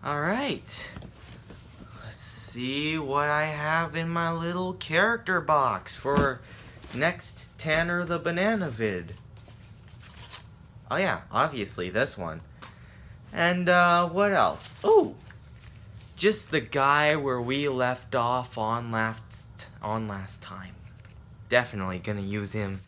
Alright. Let's see what I have in my little character box for next Tanner the Banana vid. Oh yeah, obviously this one. And what else? Oh, just the guy where we left off on last time. Definitely gonna use him.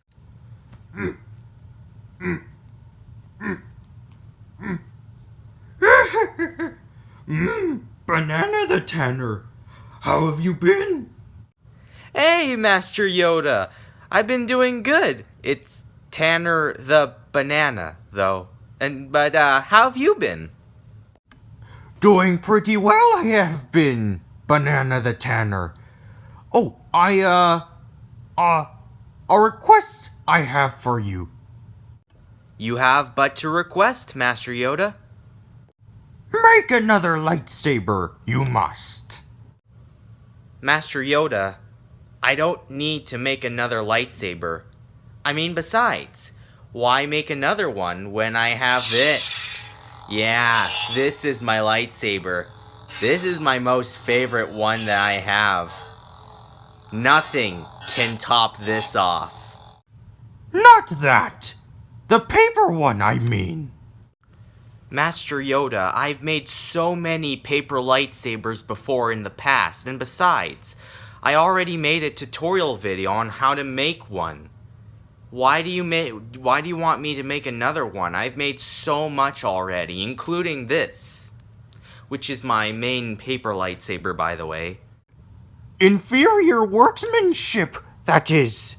Banana the Tanner, how have you been? Hey, Master Yoda! I've been doing good. It's Tanner the Banana, though. But how have you been? Doing pretty well, I have been, Banana the Tanner. Oh, a request I have for you. You have but to request, Master Yoda. Make another lightsaber, you must. Master Yoda, I don't need to make another lightsaber. I mean, besides, why make another one when I have this? Yeah, this is my lightsaber. This is my most favorite one that I have. Nothing can top this off. Not that. The paper one, I mean. Master Yoda, I've made so many paper lightsabers before in the past, and besides, I already made a tutorial video on how to make one. Why do you want me to make another one? I've made so much already, including this, which is my main paper lightsaber, by the way. Inferior workmanship, that is.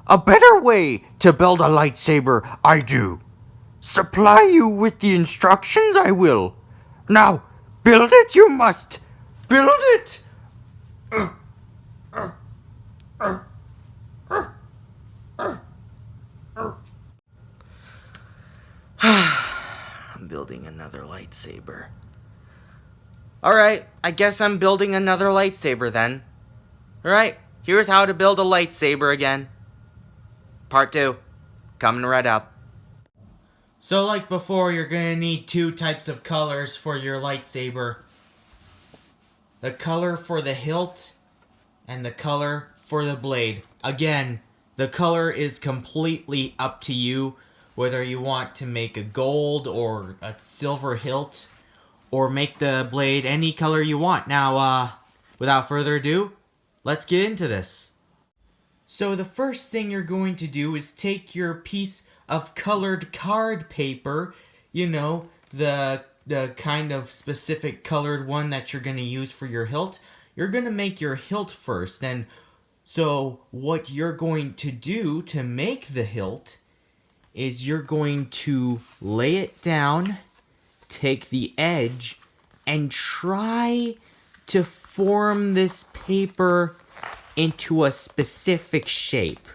A better way to build a lightsaber, I do. Supply you with the instructions, I will. Now, build it you must. Build it! I'm building another lightsaber. Alright, I guess I'm building another lightsaber then. Alright, here's how to build a lightsaber again. Part 2, coming right up. So like before, you're gonna need two types of colors for your lightsaber. The color for the hilt and the color for the blade. Again, the color is completely up to you, whether you want to make a gold or a silver hilt, or make the blade any color you want. Now, without further ado, let's get into this. So the first thing you're going to do is take your piece of colored card paper, you know, the kind of specific colored one that you're going to use for your hilt. You're going to make your hilt first, and so what you're going to do to make the hilt is you're going to lay it down, take the edge, and try to form this paper into a specific shape.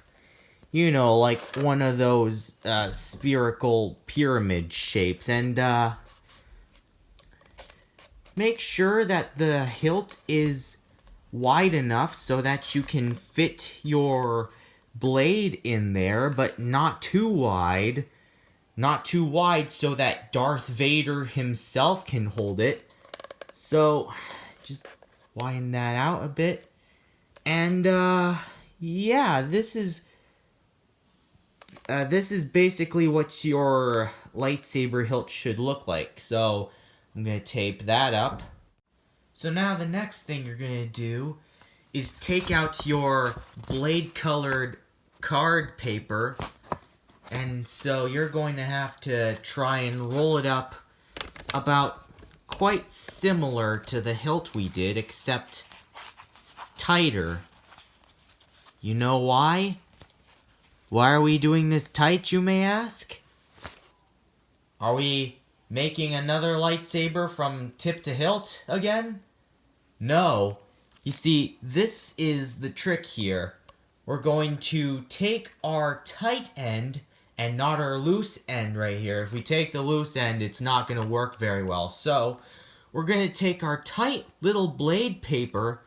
You know, like one of those spherical pyramid shapes. And make sure that the hilt is wide enough so that you can fit your blade in there, but not too wide. Not too wide so that Darth Vader himself can hold it. So, just widen that out a bit. And, yeah, this is basically what your lightsaber hilt should look like. So, I'm going to tape that up. So now the next thing you're going to do is take out your blade-colored card paper. And so you're going to have to try and roll it up about quite similar to the hilt we did, except tighter. You know why? Why are we doing this tight, you may ask? Are we making another lightsaber from tip to hilt again? No. You see, this is the trick here. We're going to take our tight end and not our loose end right here. If we take the loose end, it's not going to work very well. So, we're going to take our tight little blade paper,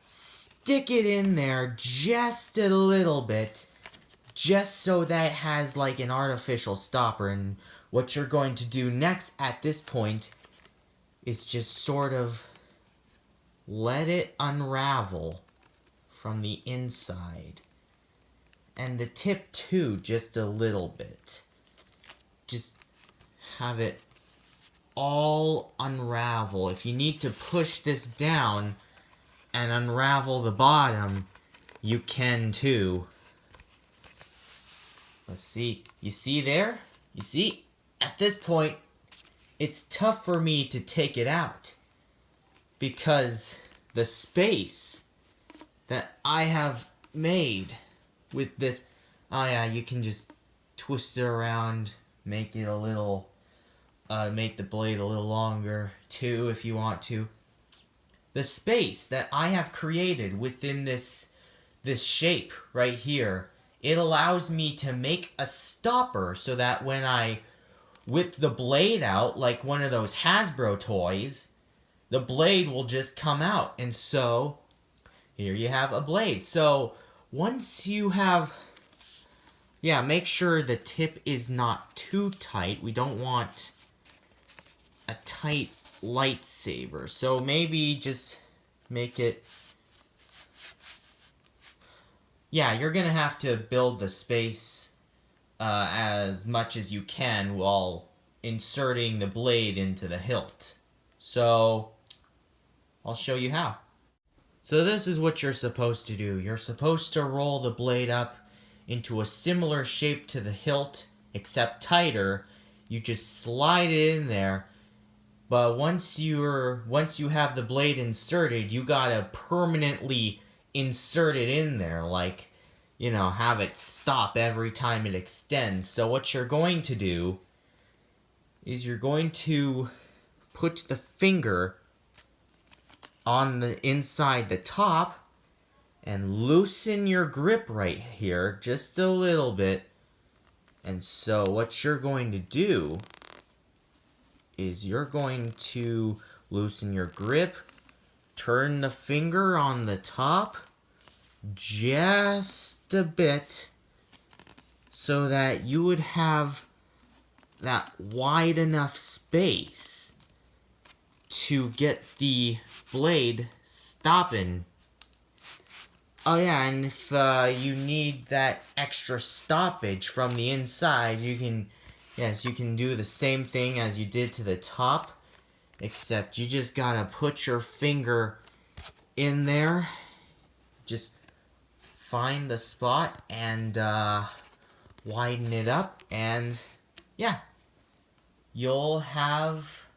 stick it in there just a little bit, just so that it has like an artificial stopper. And what you're going to do next at this point is just sort of let it unravel from the inside. And the tip too, just a little bit. Just have it all unravel. If you need to push this down and unravel the bottom, you can too. Let's see. You see there? You see? At this point, it's tough for me to take it out because the space that I have made with this, oh yeah, you can just twist it around, make it a little, make the blade a little longer too if you want to. The space that I have created within this shape right here, it allows me to make a stopper so that when I whip the blade out like one of those Hasbro toys, the blade will just come out. And so here you have a blade. So once you have, yeah, make sure the tip is not too tight. We don't want a tight lightsaber. So maybe just make it, yeah, you're gonna have to build the space as much as you can while inserting the blade into the hilt. So I'll show you how. So this is what you're supposed to do. You're supposed to roll the blade up into a similar shape to the hilt, except tighter. You just slide it in there. But once you have the blade inserted, you gotta permanently insert it in there, like, you know, have it stop every time it extends. So what you're going to do is you're going to put the finger on the inside the top and loosen your grip right here just a little bit. And so what you're going to do is you're going to loosen your grip, turn the finger on the top just a bit so that you would have that wide enough space to get the blade stopping. Oh yeah, and if you need that extra stoppage from the inside, you can, yes, you can do the same thing as you did to the top, except you just gotta put your finger in there, just find the spot and widen it up, and yeah, you'll have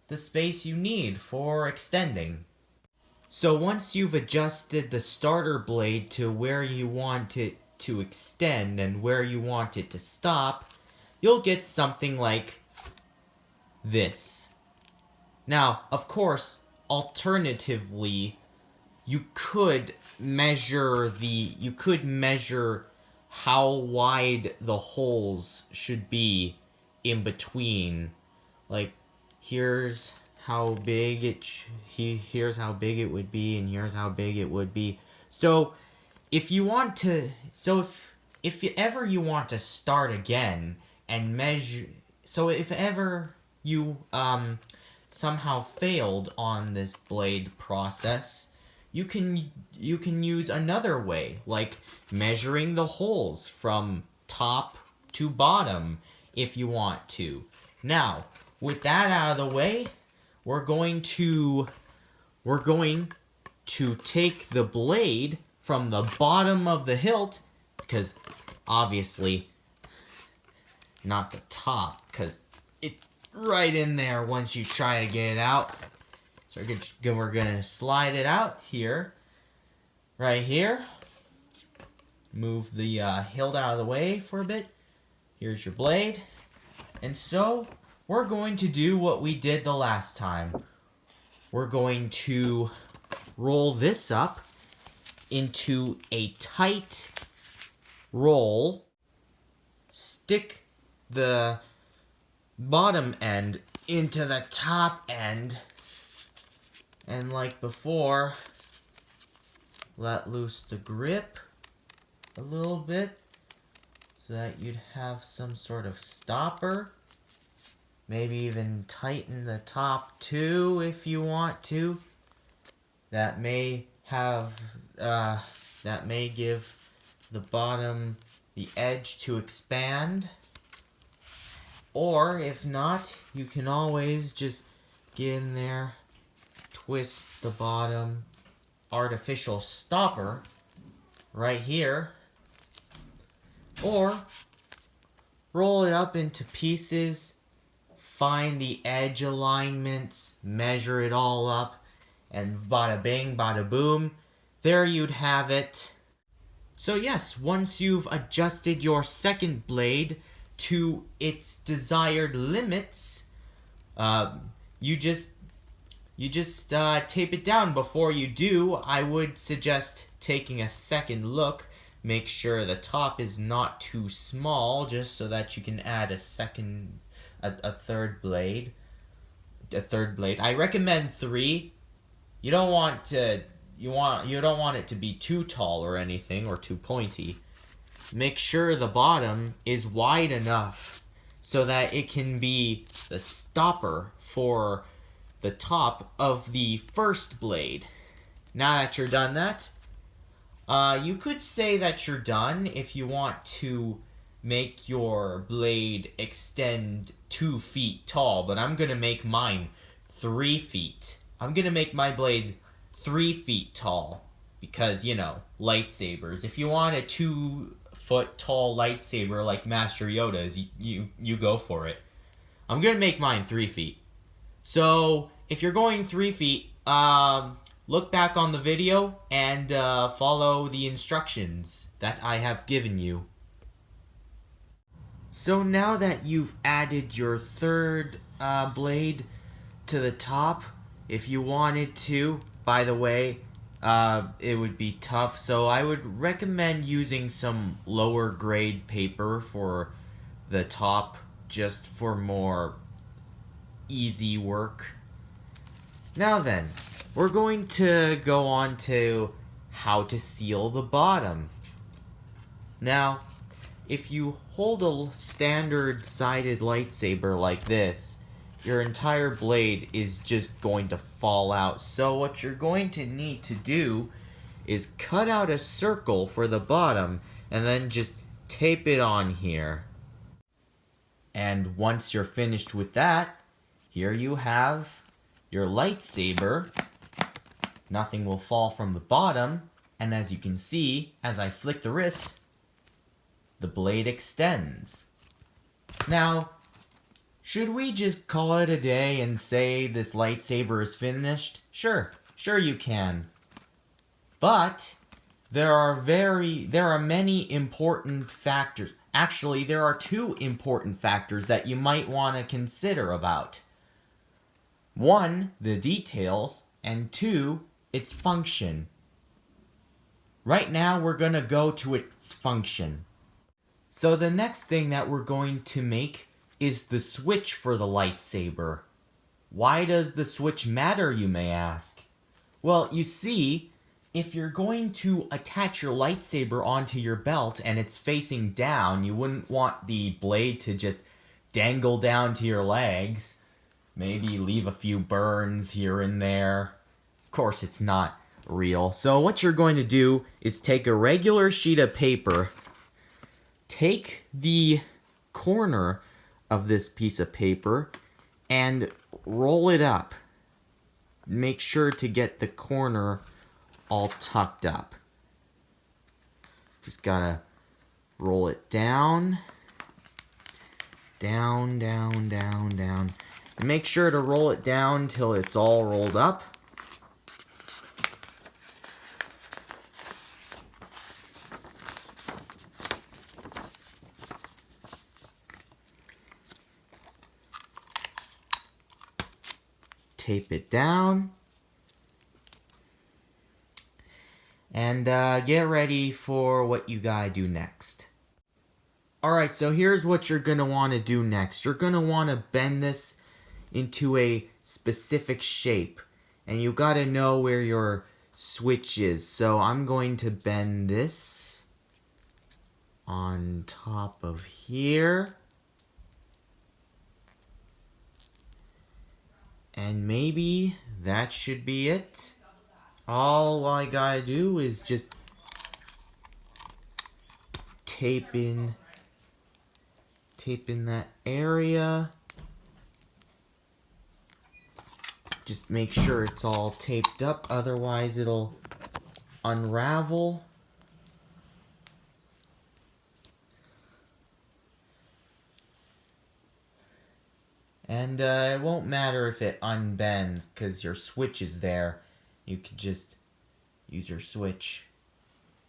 the space you need for extending. So once you've adjusted the starter blade to where you want it to extend and where you want it to stop, you'll get something like this. Now, of course, alternatively, you could measure how wide the holes should be in between. Like, here's how big here's how big it would be, and here's how big it would be. So if you want to, if ever you want to start again and measure, so if ever you somehow failed on this blade process, you can use another way, like measuring the holes from top to bottom if you want to. Now, with that out of the way, we're going to take the blade from the bottom of the hilt, because obviously not the top, because it's right in there once you try to get it out. So we're gonna slide it out here, right here. Move the hilt out of the way for a bit. Here's your blade. And so we're going to do what we did the last time. We're going to roll this up into a tight roll, stick the bottom end into the top end, and like before, let loose the grip a little bit so that you'd have some sort of stopper. Maybe even tighten the top too if you want to. That may give the bottom the edge to expand. Or if not, you can always just get in there, twist the bottom artificial stopper right here, or roll it up into pieces, find the edge alignments, measure it all up, and bada bing, bada boom, there you'd have it. So yes, once you've adjusted your second blade to its desired limits, you just tape it down. Before you do, I would suggest taking a second look. Make sure the top is not too small, just so that you can add a third blade. I recommend 3. You don't want it to be too tall or anything, or too pointy. Make sure the bottom is wide enough so that it can be the stopper for the top of the first blade. Now that you're done that, you could say that you're done if you want to make your blade extend 2 feet tall, but I'm gonna make mine 3 feet. I'm gonna make my blade 3 feet tall because, lightsabers. If you want a 2-foot tall lightsaber like Master Yoda's, you go for it. I'm gonna make mine 3 feet. So, if you're going 3 feet, look back on the video and follow the instructions that I have given you. So now that you've added your third blade to the top, if you wanted to, by the way, it would be tough, so I would recommend using some lower grade paper for the top, just for more easy work. Now then, we're going to go on to how to seal the bottom. Now, if you hold a standard sided lightsaber like this, your entire blade is just going to fall out. So what you're going to need to do is cut out a circle for the bottom and then just tape it on here. And once you're finished with that, here you have your lightsaber. Nothing will fall from the bottom, and as you can see, as I flick the wrist, the blade extends. Now, should we just call it a day and say this lightsaber is finished? Sure you can. But there are many important factors. Actually, there are 2 important factors that you might want to consider about. 1, the details, and 2, its function. Right now, we're going to go to its function. So the next thing that we're going to make is the switch for the lightsaber. Why does the switch matter, you may ask? Well, you see, if you're going to attach your lightsaber onto your belt and it's facing down, you wouldn't want the blade to just dangle down to your legs. Maybe leave a few burns here and there. Of course, it's not real. So what you're going to do is take a regular sheet of paper, take the corner of this piece of paper, and roll it up. Make sure to get the corner all tucked up. Just gotta roll it down. Down, down, down, down. And make sure to roll it down till it's all rolled up. Tape it down. And get ready for what you gotta do next. Alright, so here's what you're gonna want to do next. You're gonna want to bend this into a specific shape. And you gotta know where your switch is. So I'm going to bend this on top of here. And maybe that should be it. All I gotta do is just tape in that area. Just make sure it's all taped up, otherwise it'll unravel. And it won't matter if it unbends, because your switch is there. You could just use your switch.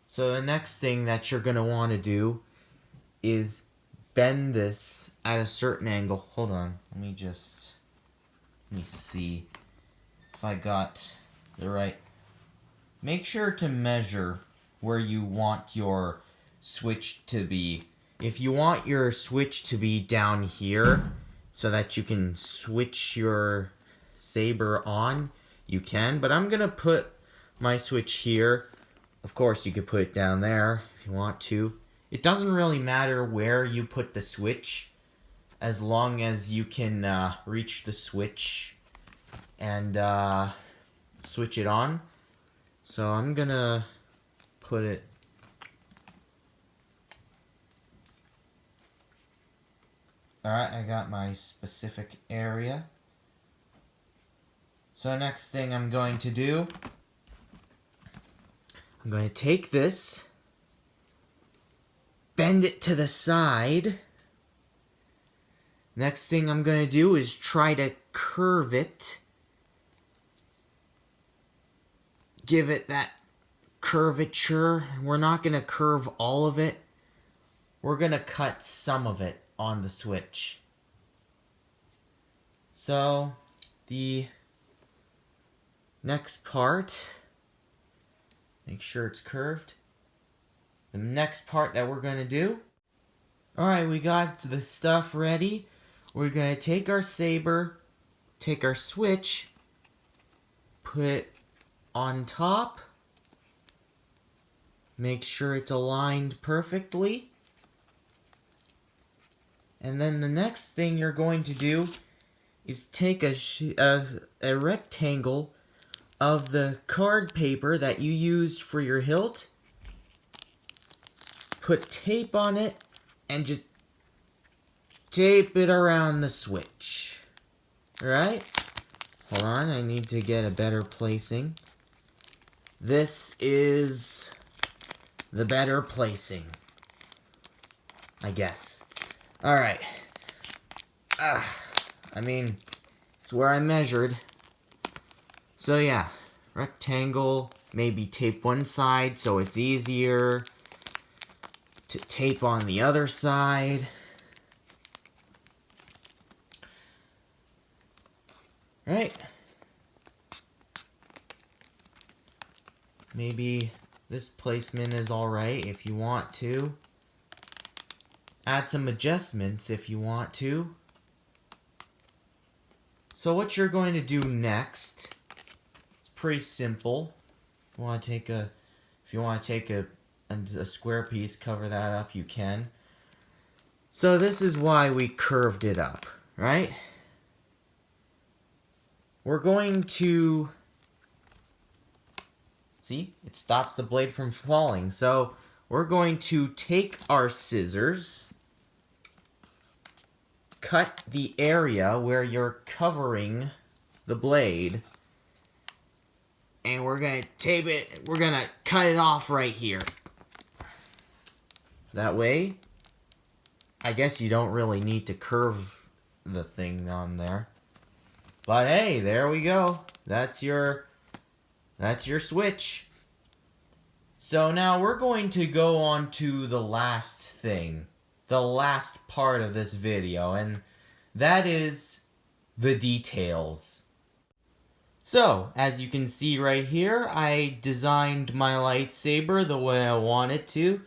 So the next thing that you're going to want to do is bend this at a certain angle. Hold on, let me see if I got the right. Make sure to measure where you want your switch to be. If you want your switch to be down here so that you can switch your saber on, you can, but I'm gonna put my switch here. Of course, you could put it down there if you want to. It doesn't really matter where you put the switch, as long as you can reach the switch and switch it on. So I'm gonna put it alright, I got my specific area. So next thing I'm going to do, I'm going to take this, bend it to the side. Next thing I'm going to do is try to curve it. Give it that curvature. We're not going to curve all of it. We're going to cut some of it on the switch. So, the next part, make sure it's curved. The next part that we're going to do, alright, we got the stuff ready. We're going to take our saber, take our switch, put it on top, make sure it's aligned perfectly. And then the next thing you're going to do is take a rectangle of the card paper that you used for your hilt, put tape on it, and just tape it around the switch. Alright? Hold on, I need to get a better placing. This is the better placing, I guess. Alright. I mean, it's where I measured. So yeah, rectangle, maybe tape one side so it's easier to tape on the other side. Right. Maybe this placement is alright if you want to. Add some adjustments if you want to. So what you're going to do next, it's pretty simple. If you want to take a square piece, cover that up, you can. So this is why we curved it up, right? We're going to, see, it stops the blade from falling. So we're going to take our scissors, cut the area where you're covering the blade, and we're gonna tape it, we're gonna cut it off right here. That way, I guess you don't really need to curve the thing on there. But hey, there we go. That's your switch. So now we're going to go on to the last thing. The last part of this video, and that is the details. So, as you can see right here, I designed my lightsaber the way I want it to.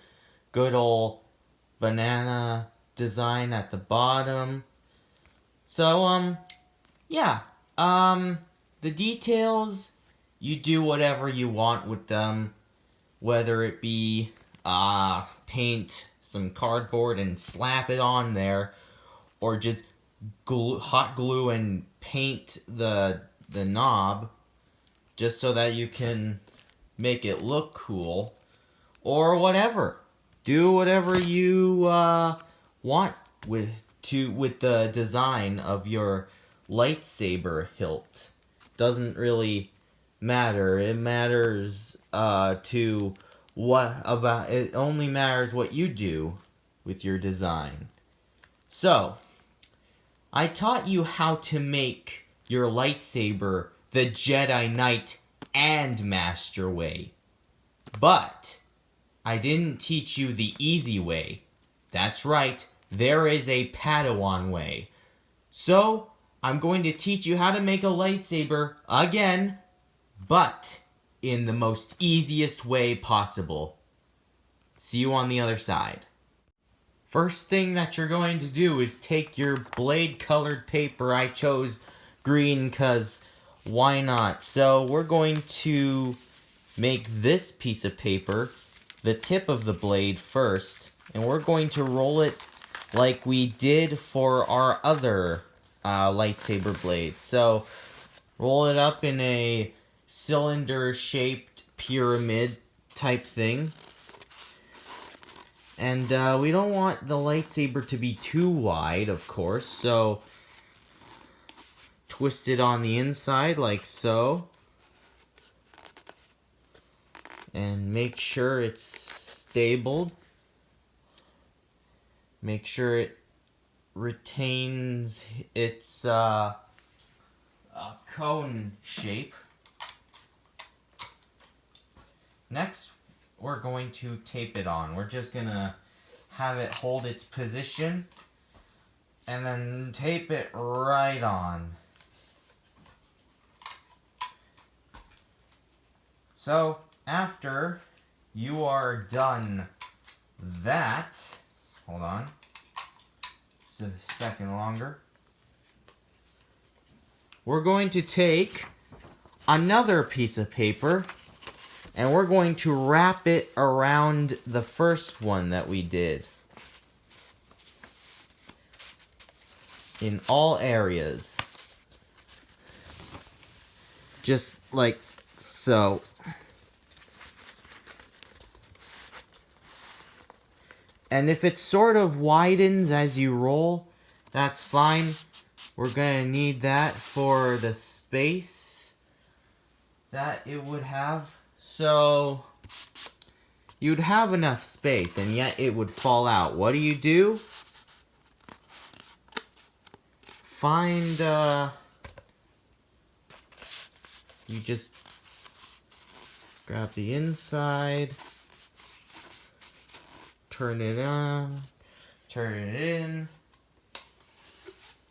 Good old banana design at the bottom. So, yeah. The details, you do whatever you want with them. Whether it be, paint some cardboard and slap it on there, or just hot glue and paint the knob just so that you can make it look cool, or whatever. Do whatever you want with the design of your lightsaber hilt. Doesn't really matter. It matters it only matters what you do with your design. So, I taught you how to make your lightsaber the Jedi Knight and Master way. But I didn't teach you the easy way. That's right, there is a Padawan way. So, I'm going to teach you how to make a lightsaber again, but in the most easiest way possible. See you on the other side. First thing that you're going to do is take your blade colored paper. I chose green because why not? So we're going to make this piece of paper the tip of the blade first, and we're going to roll it like we did for our other lightsaber blade. So roll it up in a cylinder-shaped pyramid type thing. And we don't want the lightsaber to be too wide, of course, so twist it on the inside like so. And make sure it's stable. Make sure it retains its cone shape. Next, we're going to tape it on. We're just gonna have it hold its position and then tape it right on. So, after you are done that, hold on, just a second longer, we're going to take another piece of paper and we're going to wrap it around the first one that we did. In all areas. Just like so. And if it sort of widens as you roll, that's fine. We're going to need that for the space that it would have. So, you'd have enough space, and yet it would fall out. What do? Find, you just grab the inside, turn it on, turn it in,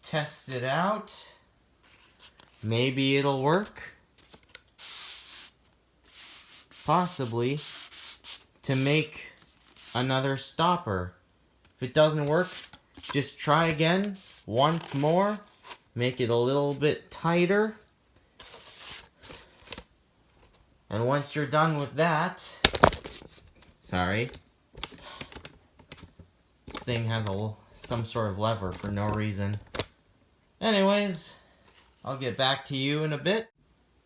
test it out. Maybe it'll work. Possibly to make another stopper. If it doesn't work, just try again once more. Make it a little bit tighter. And once you're done with that, sorry, this thing has some sort of lever for no reason. Anyways, I'll get back to you in a bit.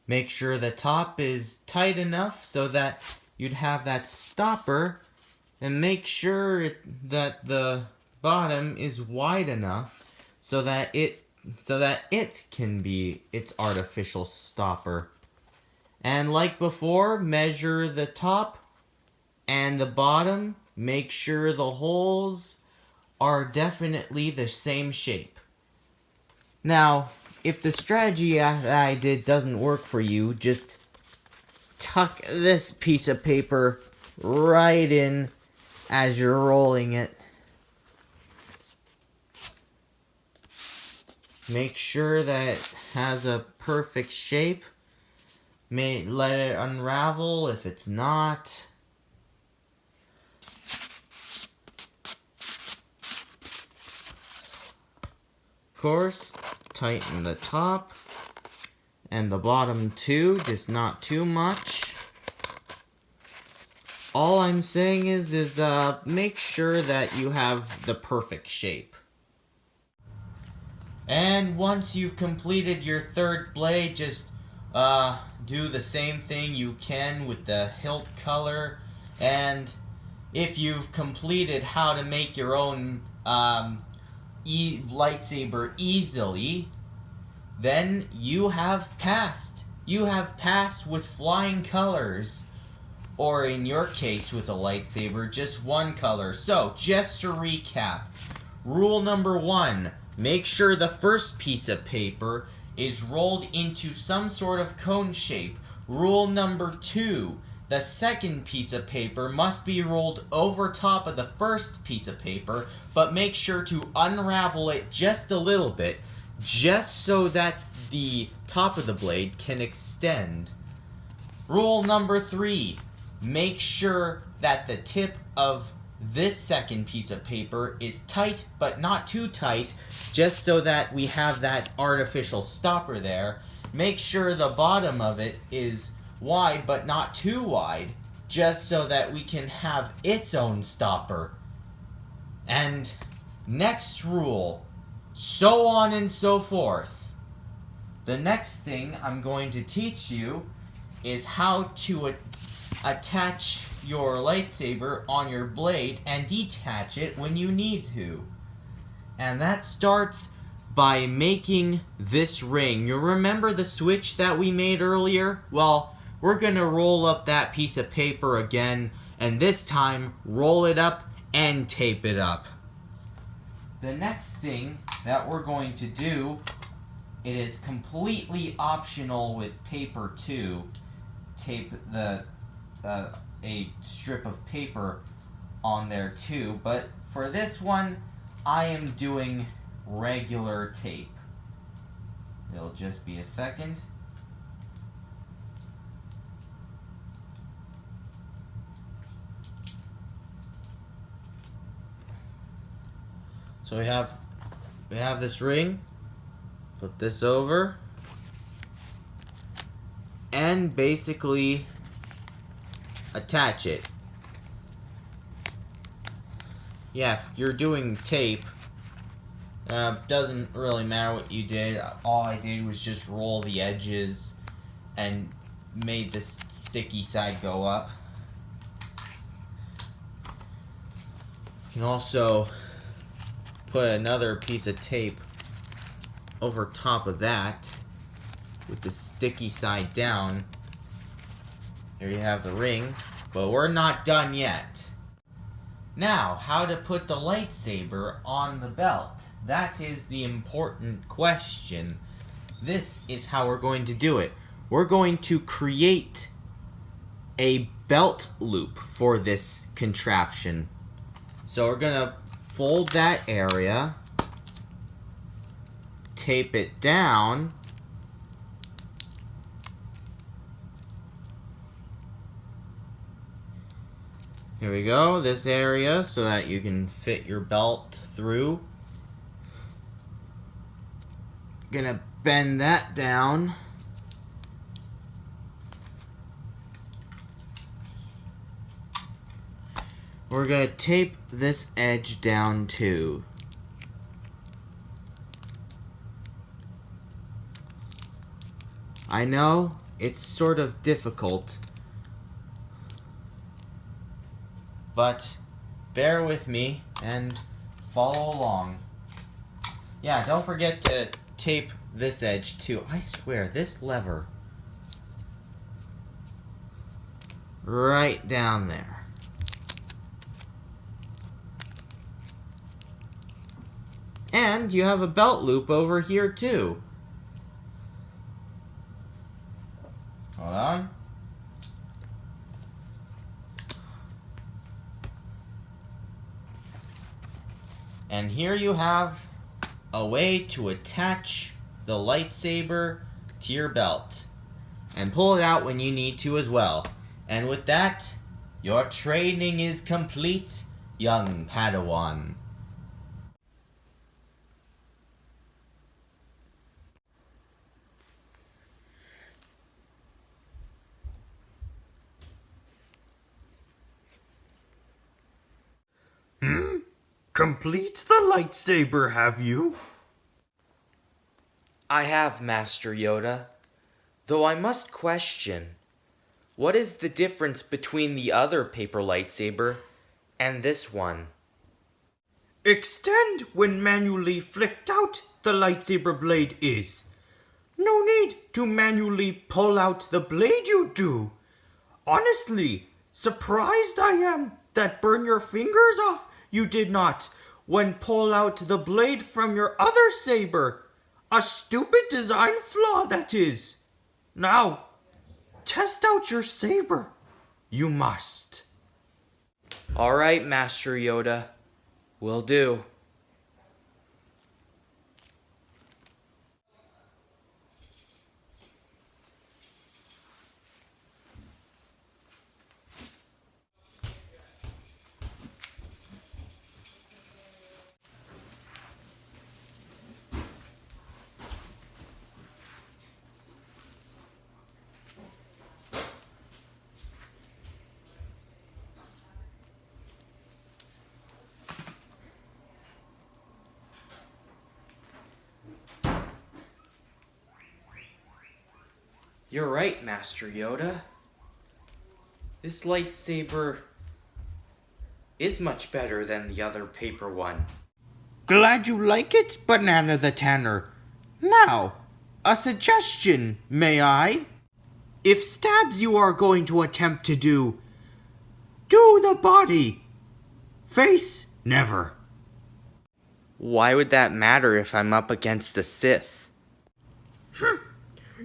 Make sure the top is tight enough so that you'd have that stopper, and make sure that the bottom is wide enough so that it can be its artificial stopper. And like before, measure the top and the bottom. Make sure the holes are definitely the same shape. Now, if the strategy that I did doesn't work for you, just tuck this piece of paper right in as you're rolling it. Make sure that it has a perfect shape. Let it unravel if it's not. Of course, tighten the top and the bottom too, just not too much. All I'm saying is make sure that you have the perfect shape. And once you've completed your third blade, just do the same thing you can with the hilt color. And if you've completed how to make your own lightsaber easily, then you have passed. You have passed with flying colors. Or in your case with a lightsaber, just one color. So, just to recap, rule number 1, make sure the first piece of paper is rolled into some sort of cone shape. Rule number 2, the second piece of paper must be rolled over top of the first piece of paper, but make sure to unravel it just a little bit, just so that the top of the blade can extend. Rule number 3, make sure that the tip of this second piece of paper is tight, but not too tight, just so that we have that artificial stopper there. Make sure the bottom of it is wide, but not too wide, just so that we can have its own stopper. And next rule, so on and so forth. The next thing I'm going to teach you is how to attach your lightsaber on your blade and detach it when you need to. And that starts by making this ring. You remember the switch that we made earlier? Well, we're going to roll up that piece of paper again, and this time roll it up and tape it up. The next thing that we're going to do, it is completely optional with paper too. Tape a strip of paper on there too, but for this one I am doing regular tape. It'll just be a second. So we have this ring. Put this over, and basically attach it. Yeah, if you're doing tape, doesn't really matter what you did. All I did was just roll the edges and made this sticky side go up. You can also put another piece of tape over top of that with the sticky side down. Here you have the ring, but we're not done yet. Now, how to put the lightsaber on the belt? That is the important question. This is how we're going to do it. We're going to create a belt loop for this contraption. So we're going to fold that area, tape it down, here we go, this area, so that you can fit your belt through. Gonna bend that down. We're gonna tape this edge down too. I know it's sort of difficult, but bear with me and follow along. Yeah, don't forget to tape this edge too. I swear, this lever right down there. And you have a belt loop over here too. Hold on. And here you have a way to attach the lightsaber to your belt. And pull it out when you need to as well. And with that, your training is complete, young Padawan. Complete the lightsaber, have you? I have, Master Yoda. Though I must question, what is the difference between the other paper lightsaber and this one? Extend when manually flicked out the lightsaber blade is. No need to manually pull out the blade you do. Honestly, surprised I am that burn your fingers off you did not when pull out the blade from your other saber. A stupid design flaw that is. Now, test out your saber. You must. All right, Master Yoda. Will do. You're right, Master Yoda. This lightsaber is much better than the other paper one. Glad you like it, Banana the Tanner. Now, a suggestion, may I? If stabs you are going to attempt to do the body. Face, never. Why would that matter if I'm up against a Sith?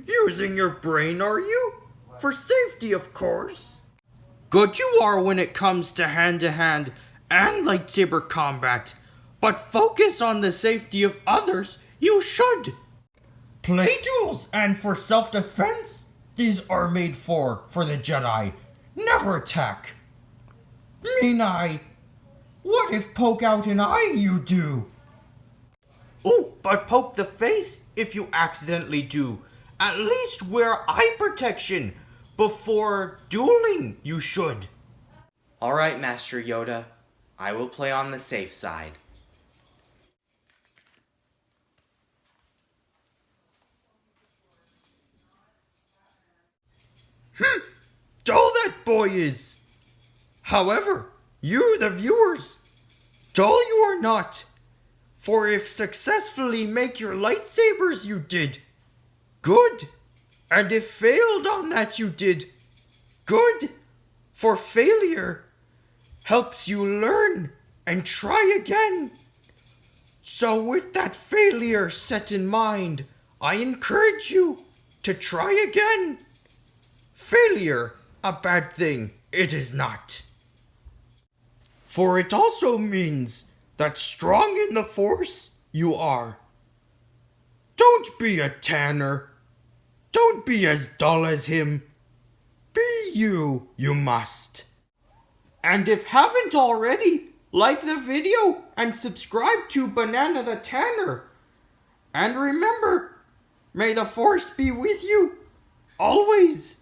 Using your brain, are you? For safety, of course. Good you are when it comes to hand-to-hand and lightsaber combat, but focus on the safety of others, you should. Play duels and for self-defense, these are made for the Jedi. Never attack. Mean eye. What if poke out an eye you do? Oh, but poke the face if you accidentally do. At least wear eye protection. Before dueling, you should. All right, Master Yoda. I will play on the safe side. Dull that boy is. However, you, the viewers, dull you are not. For if successfully make your lightsabers you did, good. And if failed on that you did, good. For failure helps you learn and try again. So with that failure set in mind, I encourage you to try again. Failure, a bad thing, it is not. For it also means that strong in the Force you are. Don't be a Tanner. Don't be as dull as him. Be you must. And if haven't already, like the video and subscribe to Banana the Tanner. And remember, may the Force be with you always.